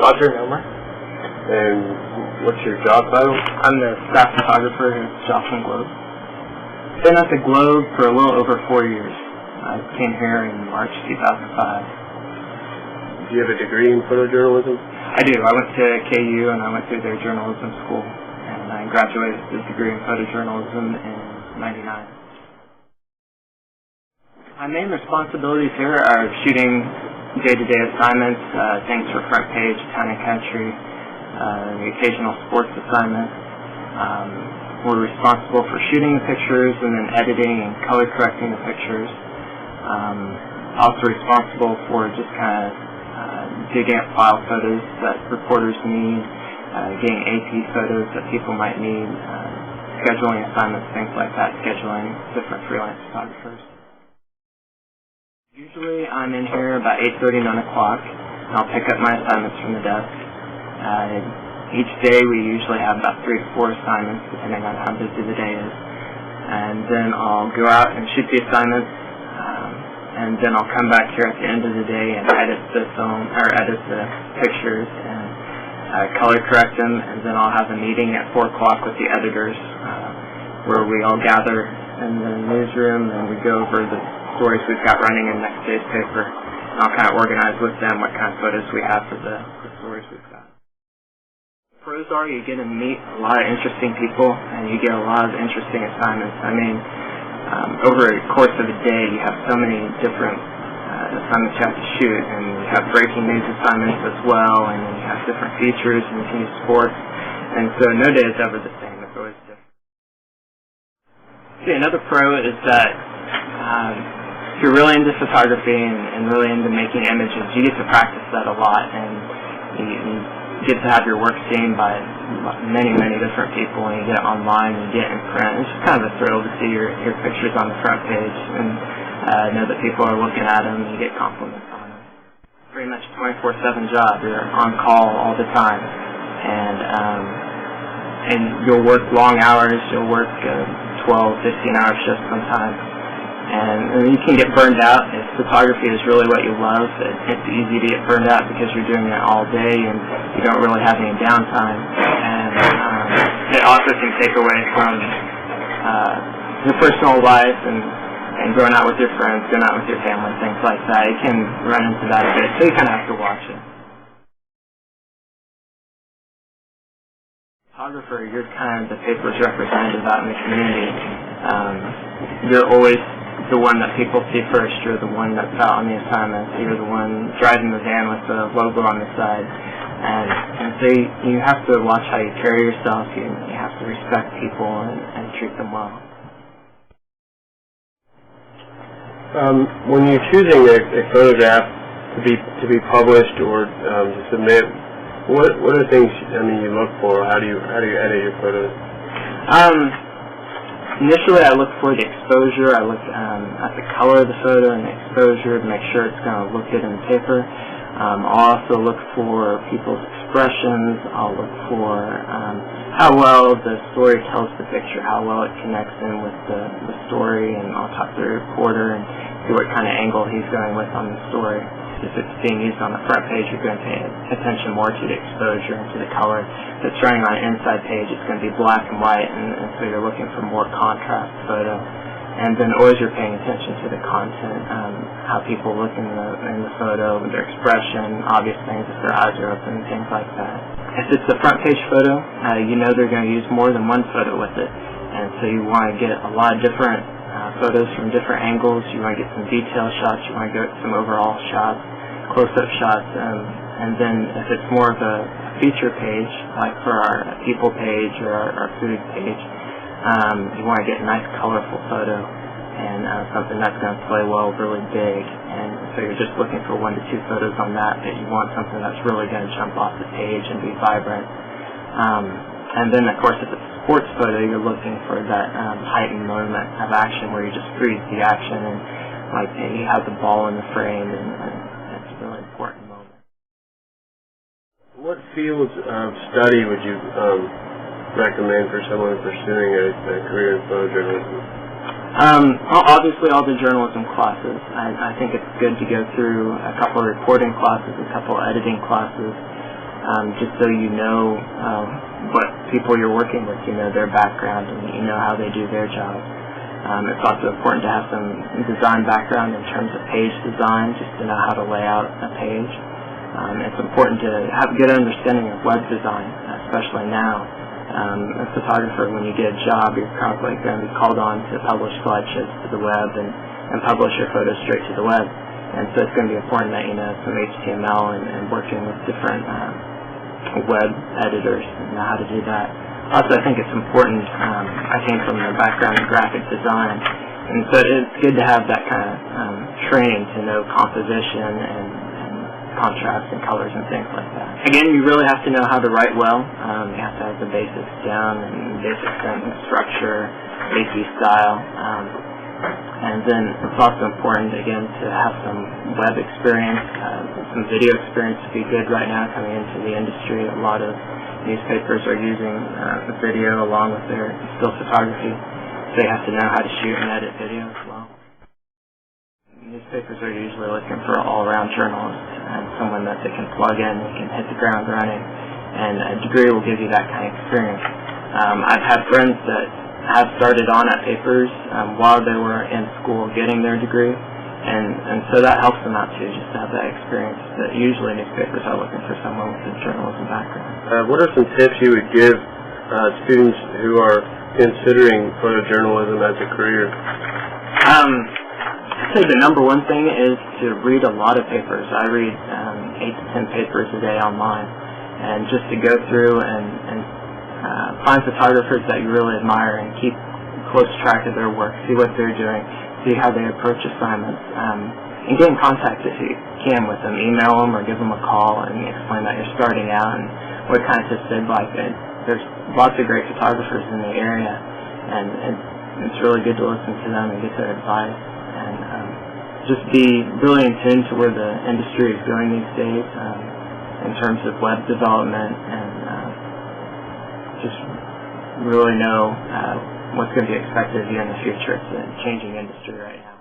Roger Elmer. And what's your job title? I'm the staff photographer at Joplin Globe. Been at the Globe for a little over 4 years. I came here in March 2005. Do you have a degree in photojournalism? I do. I went to KU and I went through their journalism school, and I graduated with a degree in photojournalism in '99. My main responsibilities here are shooting day-to-day assignments, things for front page, town and country, the occasional sports assignment. We're responsible for shooting the pictures and then editing and color correcting the pictures. Also responsible for just kind of digging up file photos that reporters need, getting AP photos that people might need, scheduling assignments, things like that, scheduling different freelance photographers. Usually I'm in here about 8:30, 9 o'clock. I'll pick up my assignments from the desk. Each day we usually have about 3 to 4 assignments, depending on how busy the day is. And then I'll go out and shoot the assignments, and then I'll come back here at the end of the day and edit the film, or edit the pictures and color correct them, and then I'll have a meeting at 4 o'clock with the editors where we all gather in the newsroom and we go over the stories we've got running in next day's paper. And I'll kind of organize with them what kind of photos we have for the stories we've got. Pros are you get to meet a lot of interesting people and you get a lot of interesting assignments. I mean, over the course of a day you have so many different assignments you have to shoot, and you have breaking news assignments as well, and then you have different features and you can use sports, and so no day is ever the same. It's always different. See, another pro is that if you're really into photography and really into making images, you get to practice that a lot, and you get to have your work seen by many, many different people, and you get it online and you get it in print. It's just kind of a thrill to see your pictures on the front page and know that people are looking at them and you get compliments on them. Pretty much a 24/7 job. You're on call all the time, and you'll work long hours. You'll work 12, 15-hour shifts sometimes. And you can get burned out. If photography is really what you love, it's easy to get burned out because you're doing it all day and you don't really have any downtime. And it also can take away from your personal life and going out with your friends, going out with your family, things like that. You can run into that a bit, so you kind of have to watch it. Photographer, you're kind of the paper's representative out in the community. You're always the one that people see first. You're the one that's out on the assignments. You're the one driving the van with the logo on the side. And so you have to watch how you carry yourself. You have to respect people and treat them well. When you're choosing a photograph to be published or to submit, what are things you look for? How do you edit your photos? Initially, I look for the exposure. I look at the color of the photo and the exposure to make sure it's going to look good in the paper. I'll also look for people's expressions. I'll look for how well the story tells the picture, how well it connects in with the story, and I'll talk to the reporter and see what kind of angle he's going with on the story. If it's being used on the front page, you're going to pay attention more to the exposure and to the color. If it's running on an inside page, it's going to be black and white, and so you're looking for more contrast photo. And then always you're paying attention to the content, how people look in the photo, their expression, obvious things if their eyes are open, things like that. If it's a front page photo, you know they're going to use more than one photo with it, and so you want to get a lot of different photos from different angles. You want to get some detail shots, you want to get some overall shots, close-up shots, and then if it's more of a feature page, like for our people page or our food page, you want to get a nice colorful photo and something that's going to play well really big, and so you're just looking for 1 to 2 photos on that, but you want something that's really going to jump off the page and be vibrant. And then of course if it's a sports photo, you're looking for that heightened moment of action where you just freeze the action and like you have the ball in the frame, and it's a really important moment. What fields of study would you recommend for someone pursuing a career in photojournalism? Obviously all the journalism classes. I think it's good to go through a couple of reporting classes, a couple of editing classes. just so you know what people you're working with, you know their background, and you know how they do their job. It's also important to have some design background in terms of page design, just to know how to lay out a page. It's important to have a good understanding of web design, especially now. As a photographer, when you get a job, you're probably going to be called on to publish slideshows to the web and publish your photos straight to the web. And so it's going to be important that you know some HTML and working with different web editors and know how to do that. Also, I think it's important, I came from a background in graphic design, and so it's good to have that kind of training to know composition and contrast and colors and things like that. Again, you really have to know how to write well. You have to have the basics down and basic sentence structure, AP style. And then it's also important, again, to have some web experience, some video experience to be good right now coming into the industry. A lot of newspapers are using the video along with their still photography, so you have to know how to shoot and edit video as well. Newspapers are usually looking for an all-around journalist and someone that they can plug in and can hit the ground running, and a degree will give you that kind of experience. I've had friends that have started on at papers while they were in school getting their degree, and so that helps them out too, just to have that experience. But usually newspapers are looking for someone with a journalism background. What are some tips you would give students who are considering photojournalism as a career? I'd say the number one thing is to read a lot of papers. I read 8 to 10 papers a day online, and just to go through and find photographers that you really admire and keep close track of their work, see what they're doing, see how they approach assignments, and get in contact if you can with them. Email them or give them a call and explain that you're starting out and what kind of tips they'd like. There's lots of great photographers in the area, and it's really good to listen to them and get their advice, and just be really in tune to where the industry is going these days in terms of web development, and just really know what's going to be expected of you in the future. It's a changing industry right now.